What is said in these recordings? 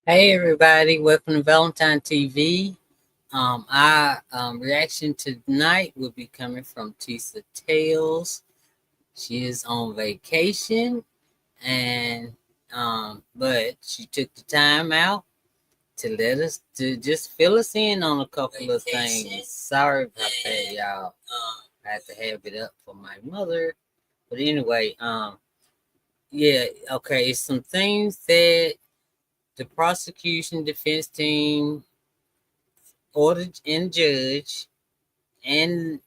Hey everybody, welcome to Valentine TV. Our reaction tonight will be coming from TISA Tales. She is on vacation, and but she took the time out to let us to just fill us in on a couple of things. Sorry about that, y'all. I had to have it up for my mother, but anyway, yeah, okay. It's some things that the prosecution defense team or and judge and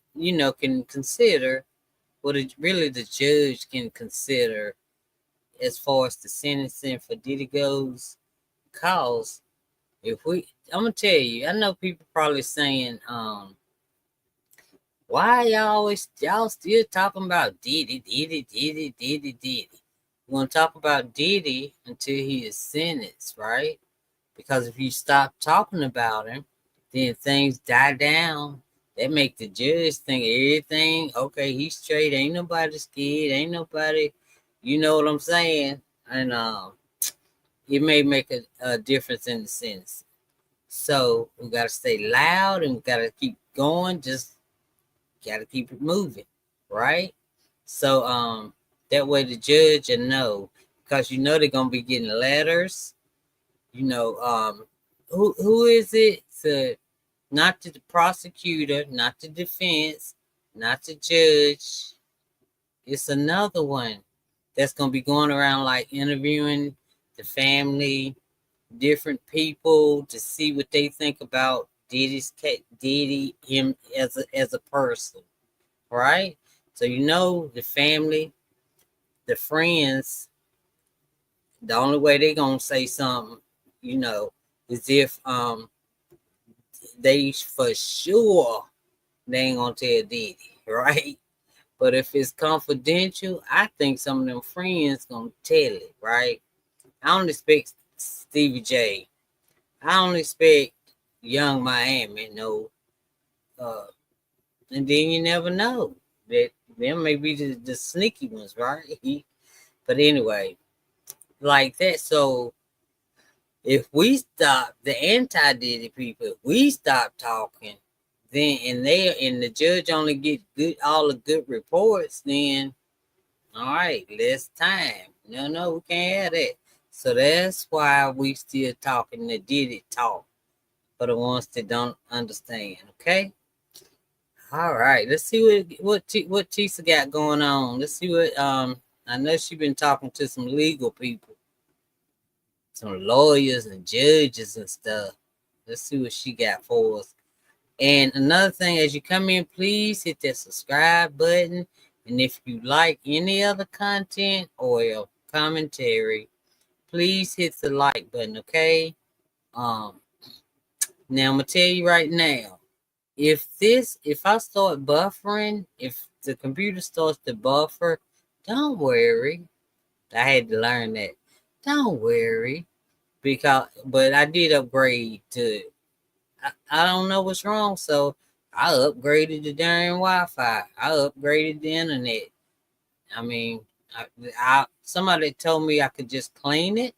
can consider what really the judge can consider as far as the sentencing for Diddy goes. Cause if we I'm gonna tell you, I know people probably saying why y'all still talking about Diddy. We're gonna talk about Diddy until he is sentenced, right? Because if you stop talking about him, then things die down. That make the judge think everything okay. He's straight. Ain't nobody scared. Ain't nobody. You know what I'm saying? And it may make a difference in the sentence. So we gotta stay loud and we gotta keep going. Just gotta keep it moving, right? So that way the judge will know because they're gonna be getting letters. You know, who is it to not to the prosecutor, not the defense, not the judge. It's another one that's gonna be going around like interviewing the family, different people to see what they think about Diddy, him as a person, right? So the family, the friends, the only way they gonna say something, is if they for sure they ain't gonna tell Diddy, right? But if it's confidential, I think some of them friends gonna tell it, right? I don't expect Stevie J. I don't expect Young Miami, no. Uh, and then you never know that them may be the sneaky ones, right? But anyway, like that. So if we stop the anti-Diddy people, if we stop talking, then and the judge only get all the good reports, then all right, less time. No, we can't have that. So that's why we still talking the Diddy talk for the ones that don't understand. Okay. All right. Let's see what Tisa got going on. Let's see what I know she been talking to some legal people, some lawyers and judges and stuff. Let's see what she got for us. And another thing, as you come in, please hit that subscribe button. And if you like any other content or commentary, please hit the like button, okay? Now I'm gonna tell you right now, if I start buffering, if the computer starts to buffer, don't worry. I had to learn that. Don't worry, but I did upgrade to I don't know what's wrong. So I upgraded the darn Wi-Fi. I upgraded the internet. I mean, somebody told me I could just clean it.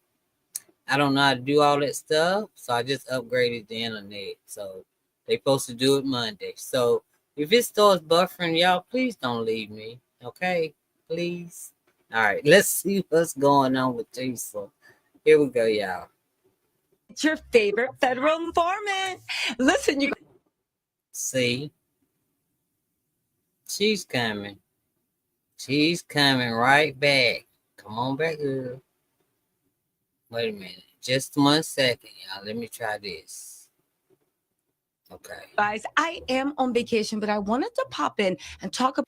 I don't know how to do all that stuff, so I just upgraded the internet. So they supposed to do it Monday. So if it starts buffering, y'all, please don't leave me. Okay, please. All right, let's see what's going on with Teresa. Here we go, y'all. It's your favorite federal informant. Listen, you See, she's coming. She's coming right back. Come on back, girl. Wait a minute. Just 1 second, y'all. Let me try this. Okay. guys, I am on vacation, but I wanted to pop in and talk about.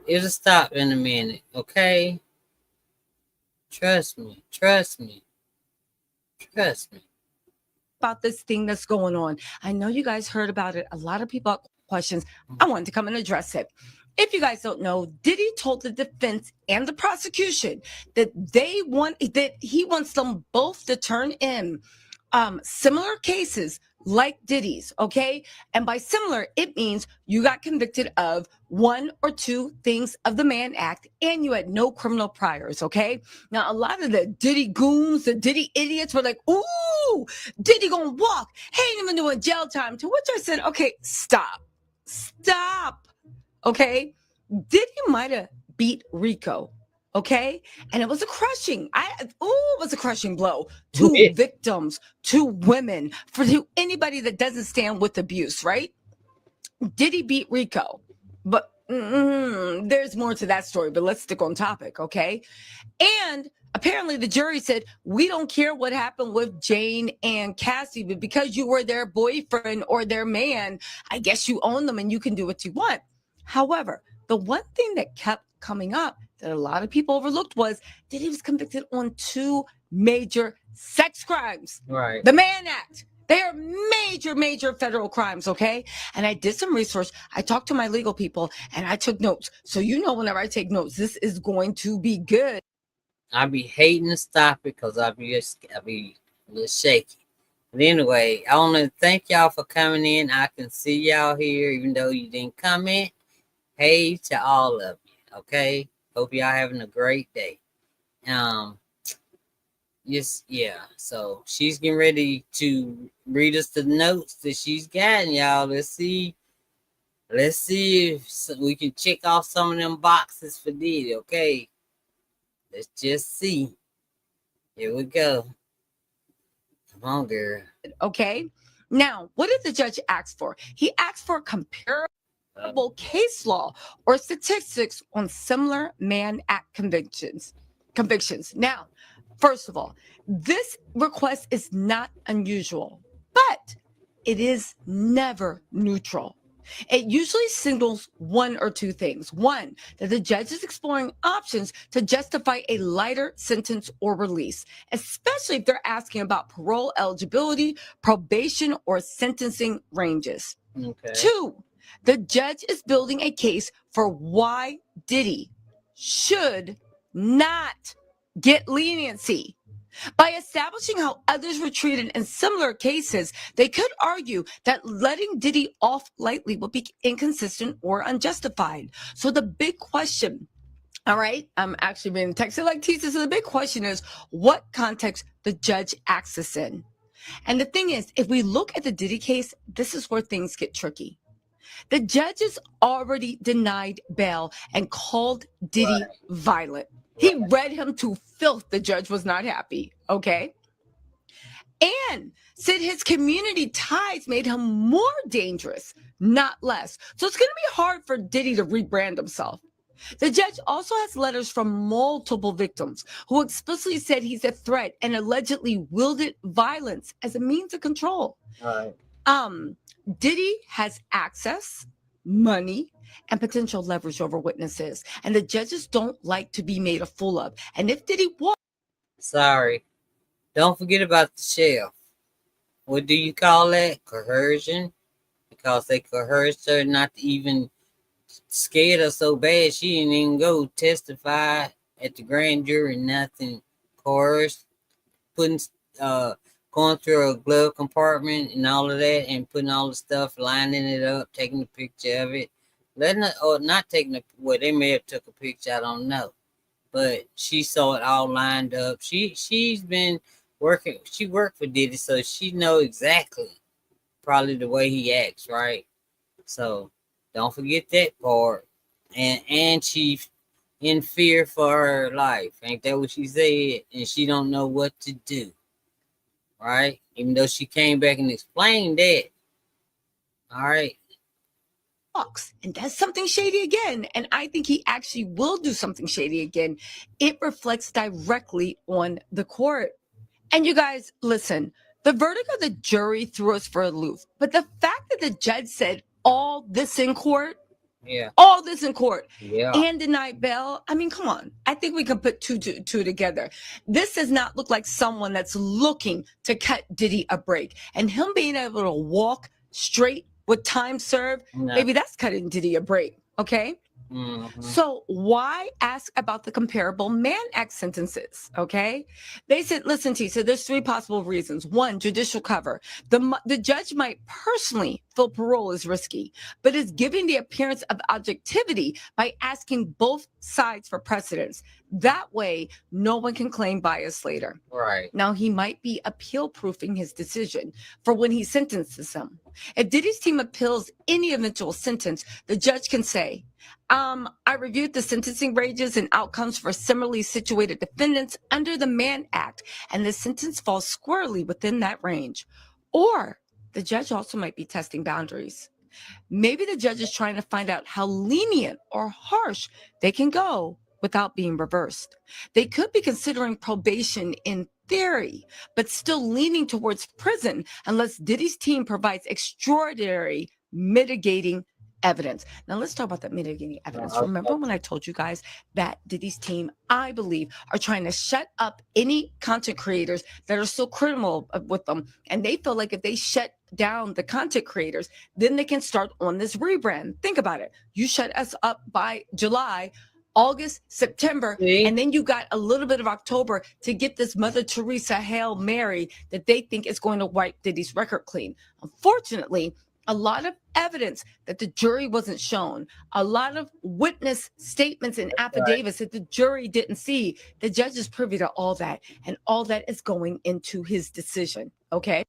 It'll stop in a minute, okay? Trust me. Trust me. Trust me. About this thing that's going on. I know you guys heard about it. A lot of people have questions. I wanted to come and address it. If you guys don't know, Diddy told the defense and the prosecution that he wants them both to turn in similar cases like Diddy's, okay? And by similar, it means you got convicted of one or two things of the Mann Act and you had no criminal priors, okay? Now, a lot of the Diddy goons, the Diddy idiots were like, ooh, Diddy gonna walk. He ain't even doing jail time. To which I said, okay, stop, okay? Diddy might have beat Rico, okay? And it was a crushing, it was a crushing blow to victims, to women, to anybody that doesn't stand with abuse, right? Did he beat Rico? But there's more to that story, but let's stick on topic, okay? And apparently the jury said, we don't care what happened with Jane and Cassie, but because you were their boyfriend or their man, I guess you own them and you can do what you want. However, the one thing that kept coming up that a lot of people overlooked was that he was convicted on two major sex crimes. Right. The Mann Act. They are major federal crimes, okay? And I did some research. I talked to my legal people and I took notes. So whenever I take notes, this is going to be good. I be hating to stop it because I be a little shaky. But anyway, I want to thank y'all for coming in. I can see y'all here, even though you didn't comment. Hey to all of you, okay? Hope y'all having a great day. So she's getting ready to read us the notes that she's gotten, y'all. Let's see if we can check off some of them boxes for Diddy, okay? Let's just see. Here we go. Come on, girl. Okay. Now, what did the judge ask for? He asked for comparable case law or statistics on similar Mann Act convictions. Now, first of all, this request is not unusual, but it is never neutral. It usually signals one or two things. One, that the judge is exploring options to justify a lighter sentence or release, especially if they're asking about parole eligibility, probation, or sentencing ranges. Okay. Two, the judge is building a case for why Diddy should not get leniency. By establishing how others were treated in similar cases, they could argue that letting Diddy off lightly would be inconsistent or unjustified. So the big question, all right, I'm actually being texted like TISA, so the big question is what context the judge acts this in. And the thing is, if we look at the Diddy case, this is where things get tricky. The judges already denied bail and called Diddy violent. He read him to filth. The judge was not happy, okay? And said his community ties made him more dangerous, not less. So it's going to be hard for Diddy to rebrand himself. The judge also has letters from multiple victims who explicitly said he's a threat and allegedly wielded violence as a means of control. All right. Diddy has access, money, and potential leverage over witnesses, and the judges don't like to be made a fool of. And if Diddy was, sorry, don't forget about the shelf. What do you call that? Coercion, because they coerced her not to even scared her so bad she didn't even go testify at the grand jury. Nothing. Coerced, putting going through a glove compartment and all of that, and putting all the stuff, lining it up, taking a picture of it, letting it, or not taking a, well, they may have took a picture, I don't know, but she saw it all lined up. She's been working. She worked for Diddy, so she know exactly probably the way he acts, right? So don't forget that part. And she in fear for her life. Ain't that what she said? And she don't know what to do. Right? Even though she came back and explained that. All right. And that's something shady again. And I think he actually will do something shady again. It reflects directly on the court. And you guys, listen, the verdict of the jury threw us for a loop. But the fact that the judge said all this in court, and denied bail, I mean, come on. I think we can put two together. This does not look like someone that's looking to cut Diddy a break. And him being able to walk straight with time served, maybe that's cutting Diddy a break, okay? Mm-hmm. So why ask about the comparable Mann Act sentences? Okay. They said, listen, T, so there's three possible reasons. One, judicial cover. The judge might personally feel parole is risky, but is giving the appearance of objectivity by asking both sides for precedence. That way, no one can claim bias later. Right. Now, he might be appeal proofing his decision for when he sentences him. If Diddy's team appeals any eventual sentence, the judge can say, I reviewed the sentencing ranges and outcomes for similarly situated defendants under the Mann Act, and the sentence falls squarely within that range. Or the judge also might be testing boundaries. Maybe the judge is trying to find out how lenient or harsh they can go without being reversed. They could be considering probation in theory, but still leaning towards prison unless Diddy's team provides extraordinary mitigating evidence. Now let's talk about that mitigating evidence. Remember when I told you guys that Diddy's team, I believe, are trying to shut up any content creators that are so criminal with them. And they feel like if they shut down the content creators, then they can start on this rebrand. Think about it. You shut us up by July, August, September, See? and then you got a little bit of October to get this Mother Teresa Hail Mary that they think is going to wipe Diddy's record clean. Unfortunately, a lot of evidence that the jury wasn't shown, a lot of witness statements and affidavits that the jury didn't see. The judge is privy to all that, and all that is going into his decision. Okay.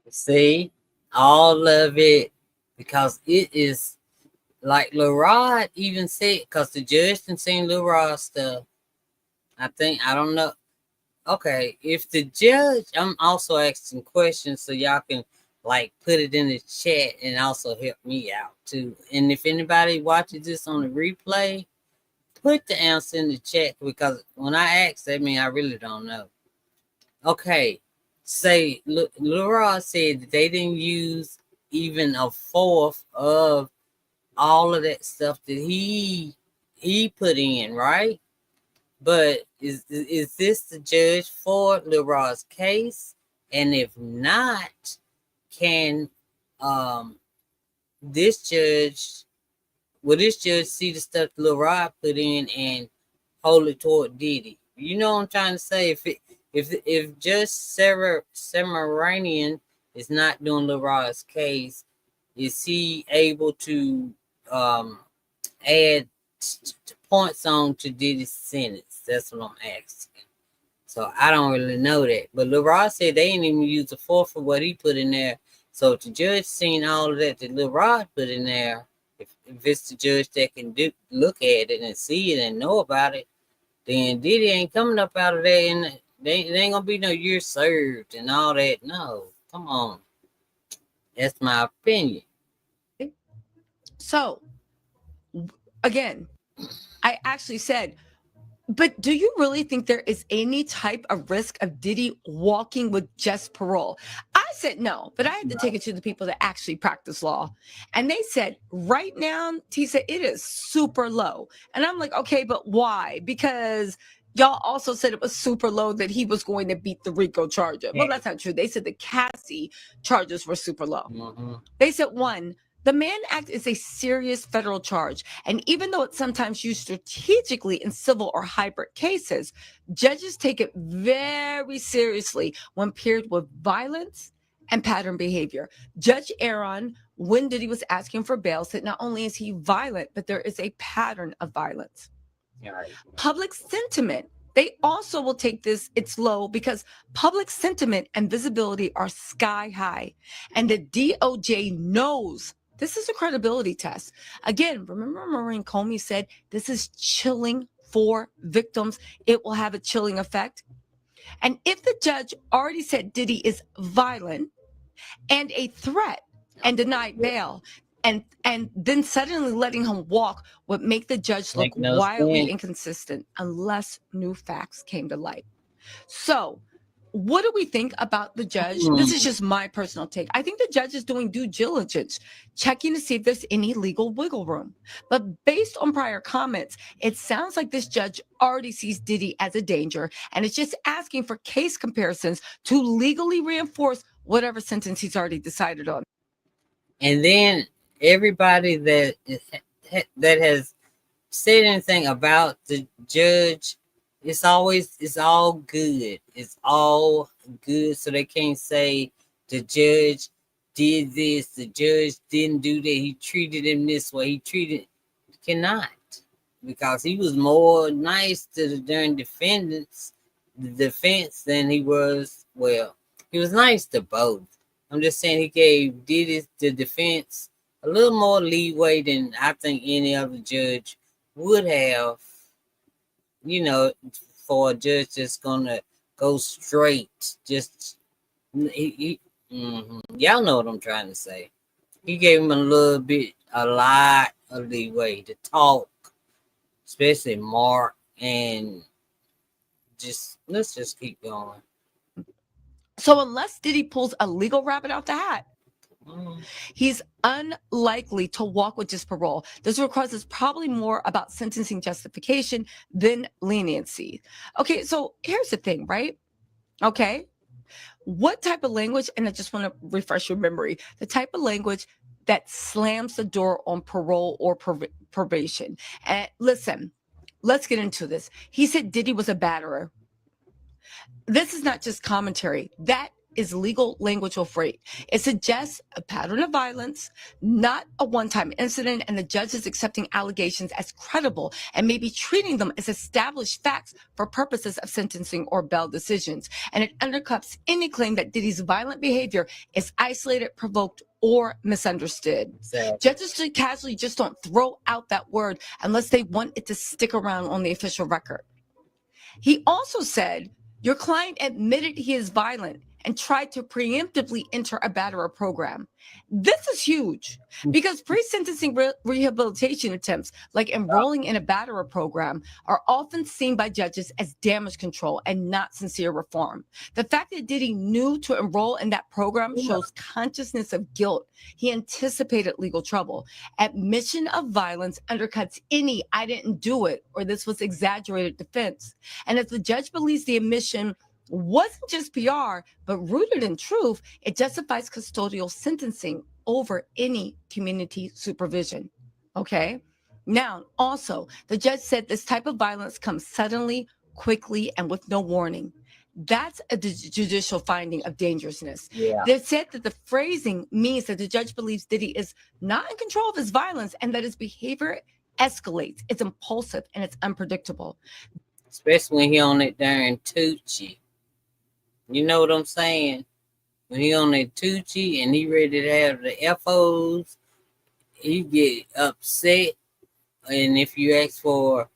See, all of it, because it is like LaRod even said, because the judge didn't seen LaRod stuff. I don't know. Okay, if the judge, I'm also asking questions so y'all can like put it in the chat and also help me out too. And if anybody watches this on the replay, put the answer in the chat, because when I ask, that means I really don't know. Okay, say LaRod said that they didn't use even a fourth of all of that stuff that he put in, right? But is this the judge for LaRod's case? And if not, can this judge see the stuff LaRod put in and hold it toward Diddy? You know what I'm trying to say? If Judge Sarah Semeranian is not doing LaRod's case, is he able to add points on to Diddy's sentence? That's what I'm asking. So I don't really know that. But LaRod said they didn't even use a fourth of what he put in there. So if the judge seen all of that LaRod put in there, if it's the judge that can look at it and see it and know about it, then Diddy ain't coming up out of there, and there ain't gonna be no year served and all that. No, come on. That's my opinion. So, again, I actually said, but do you really think there is any type of risk of Diddy walking with just parole? I said no, but I had to take it to the people that actually practice law. And they said, right now, TISA, it is super low. And I'm like, okay, but why? Because y'all also said it was super low that he was going to beat the RICO charger. Well, that's not true. They said the Cassie charges were super low. Mm-hmm. They said, one, the Mann Act is a serious federal charge, and even though it's sometimes used strategically in civil or hybrid cases, judges take it very seriously when paired with violence and pattern behavior. Judge Aaron, when Diddy was asking for bail, said not only is he violent, but there is a pattern of violence. Right. Public sentiment. They also will take this, it's low, because public sentiment and visibility are sky high. And the DOJ knows this is a credibility test. Again, remember Maureen Comey said this is chilling for victims. It will have a chilling effect. And if the judge already said Diddy is violent and a threat and denied bail, and then suddenly letting him walk would make the judge look wildly inconsistent unless new facts came to light. So what do we think about the judge? This is just my personal take. I think the judge is doing due diligence, checking to see if there's any legal wiggle room. But based on prior comments, it sounds like this judge already sees Diddy as a danger and is just asking for case comparisons to legally reinforce whatever sentence he's already decided on. And then everybody that has said anything about the judge, it's all good. It's all good. So they can't say the judge did this, the judge didn't do that, he treated him this way, he treated cannot. Because he was more nice to the darn the defense than he was he was nice to both. I'm just saying he gave Diddy the defense a little more leeway than I think any other judge would have, you know, for a judge that's gonna go straight. Just y'all know what I'm trying to say. He gave him a lot of leeway to talk, especially Mark, and let's just keep going. So unless Diddy pulls a legal rabbit out the hat, Mm. he's unlikely to walk with just parole. This request is probably more about sentencing justification than leniency. Okay, so here's the thing, right? Okay. What type of language, and I just want to refresh your memory, the type of language that slams the door on parole or probation. And listen, let's get into this. He said Diddy was a batterer. This is not just commentary. That is legal language of rape. It suggests a pattern of violence, not a one-time incident, and the judge is accepting allegations as credible and maybe treating them as established facts for purposes of sentencing or bail decisions. And it undercuts any claim that Diddy's violent behavior is isolated, provoked, or misunderstood. Exactly. Judges casually just don't throw out that word unless they want it to stick around on the official record. He also said, your client admitted he is violent and tried to preemptively enter a batterer program. This is huge because pre-sentencing rehabilitation attempts, like enrolling in a batterer program, are often seen by judges as damage control and not sincere reform. The fact that Diddy knew to enroll in that program shows consciousness of guilt. He anticipated legal trouble. Admission of violence undercuts any "I didn't do it" or "this was exaggerated" defense. And if the judge believes the admission wasn't just PR, but rooted in truth, it justifies custodial sentencing over any community supervision. Okay. Now, also, the judge said this type of violence comes suddenly, quickly, and with no warning. That's a judicial finding of dangerousness. Yeah. They said that the phrasing means that the judge believes Diddy is not in control of his violence and that his behavior escalates, it's impulsive, and it's unpredictable. Especially when he on that darn Tucci. You know what I'm saying? When he on that Tucci and he ready to have the FOs, he get upset. And if you ask for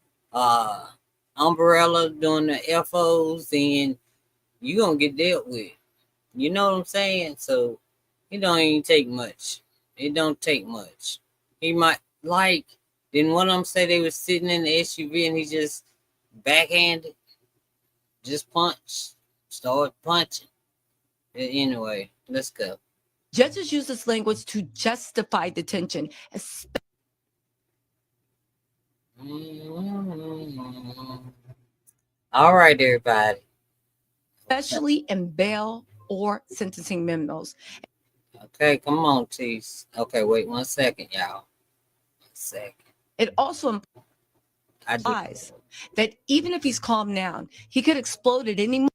umbrella during the FOs, then you gonna get dealt with. You know what I'm saying? So it don't even take much. It don't take much. He might didn't one of them say they was sitting in the SUV and he just backhanded, just punched. Start punching. Anyway, let's go. Judges use this language to justify detention, All right, everybody. especially in bail or sentencing memos. Okay, come on, Tease. Okay, wait 1 second, y'all. 1 second. It also implies that even if he's calmed down, he could explode at any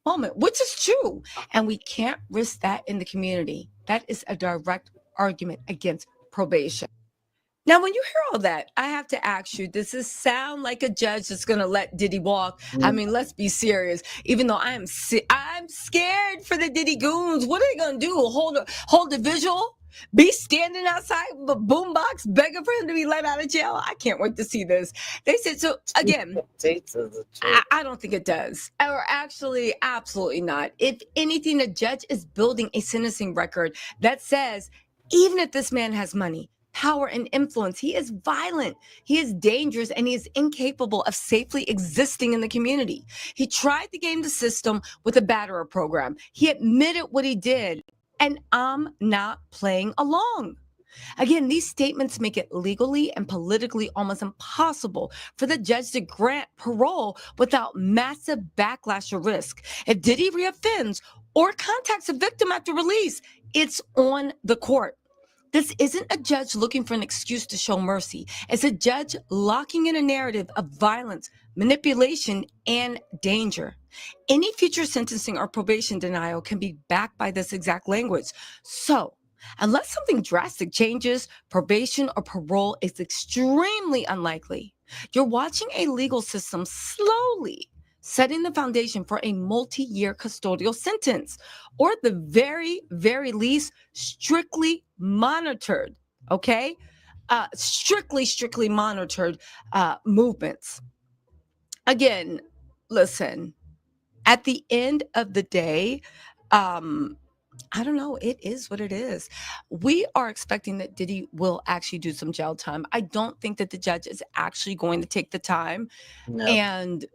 moment, which is true. And we can't risk that in the community. That is a direct argument against probation. Now, when you hear all that, I have to ask you, does this sound like a judge that's going to let Diddy walk? I mean, let's be serious. Even though I'm scared for the Diddy goons. What are they going to do? Hold the visual? Be standing outside with a boombox begging for him to be let out of jail? I can't wait to see this. They said, so again, I don't think it does. Or actually, absolutely not. If anything, the judge is building a sentencing record that says, even if this man has money, power, and influence, he is violent, he is dangerous, and he is incapable of safely existing in the community. He tried to game the system with a batterer program. He admitted what he did, and I'm not playing along. Again, these statements make it legally and politically almost impossible for the judge to grant parole without massive backlash or risk. If Diddy reoffends or contacts a victim after release, it's on the court. This isn't a judge looking for an excuse to show mercy. It's a judge locking in a narrative of violence, manipulation, and danger. Any future sentencing or probation denial can be backed by this exact language. So, unless something drastic changes, probation or parole is extremely unlikely. You're watching a legal system slowly setting the foundation for a multi-year custodial sentence, or at the very least, strictly monitored, okay? Strictly monitored movements. Again, listen, at the end of the day, I don't know. It is what it is. We are expecting that Diddy will actually do some jail time. I don't think that the judge is actually going to take the time No, and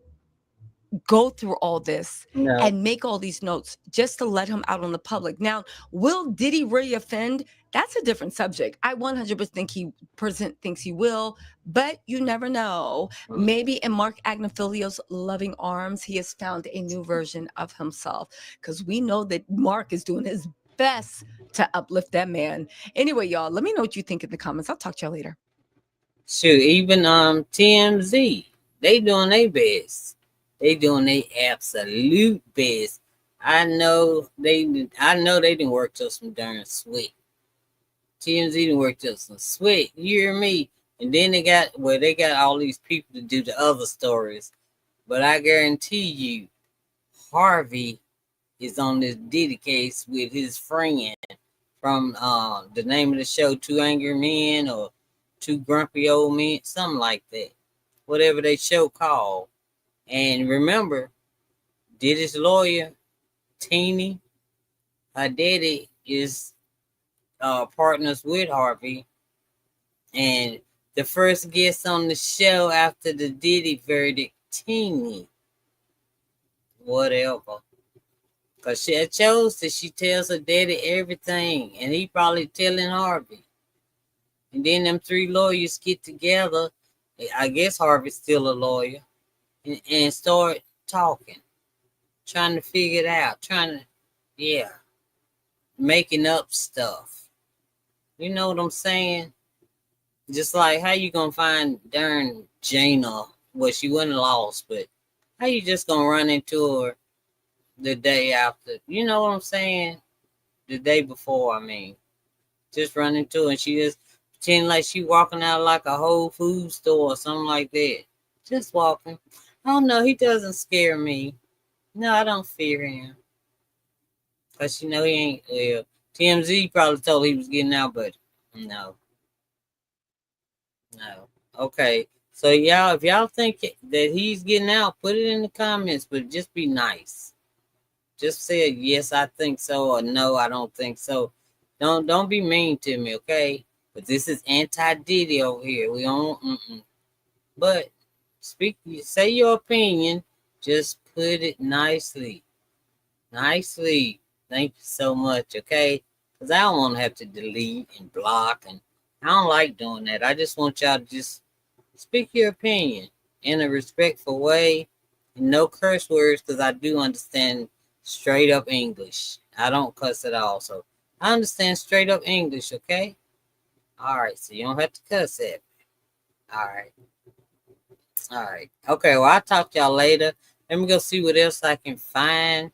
go through all this no. and make all these notes just to let him out on the public. Now, will Diddy really offend? That's a different subject. I 100% thinks he will, but you never know. Maybe in Mark Agnifilio's loving arms, he has found a new version of himself, because we know that Mark is doing his best to uplift that man. Anyway, y'all, let me know what you think in the comments. I'll talk to y'all later. Shoot, even TMZ, they doing their best. They doing their absolute best. I know they didn't work till some darn sweat. TMZ didn't work till some sweat. You hear me? And then they got all these people to do the other stories. But I guarantee you, Harvey is on this Diddy case with his friend from the name of the show, Two Angry Men or Two Grumpy Old Men, something like that. Whatever they show called. And remember, Diddy's lawyer, Teeny, her daddy is partners with Harvey. And the first guest on the show after the Diddy verdict, Teeny. Whatever. Because she chose that she tells her daddy everything. And he probably telling Harvey. And then them three lawyers get together. I guess Harvey's still a lawyer. And start talking. Trying to figure it out. Making up stuff. You know what I'm saying? Just like how you gonna find darn Jana? Well, she wasn't lost, but how you just gonna run into her the day after? You know what I'm saying? The day before, I mean. Just run into her and she just pretend like she walking out like a Whole Food store or something like that. Just walking. I don't know, he doesn't scare me. No, I don't fear him. Because he ain't, TMZ probably told he was getting out, but no. No. Okay. So y'all, if y'all think that he's getting out, put it in the comments, but just be nice. Just say yes, I think so, or no, I don't think so. Don't be mean to me, okay? But this is anti-Diddy over here. We don't. But say your opinion. Just put it nicely. Nicely. Thank you so much, okay? Because I don't want to have to delete and block, and I don't like doing that. I just want y'all to just speak your opinion in a respectful way. And no curse words, because I do understand straight up English. I don't cuss at all. So I understand straight up English, okay? All right. So you don't have to cuss at me. All right. All right. Okay. Well, I'll talk to y'all later. Let me go see what else I can find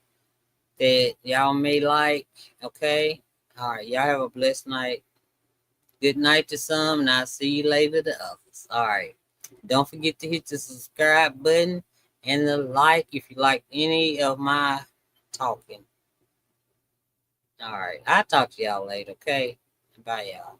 that y'all may like. Okay. All right. Y'all have a blessed night. Good night to some, and I'll see you later to others. All right. Don't forget to hit the subscribe button and the like if you like any of my talking. All right. I'll talk to y'all later. Okay. Bye, y'all.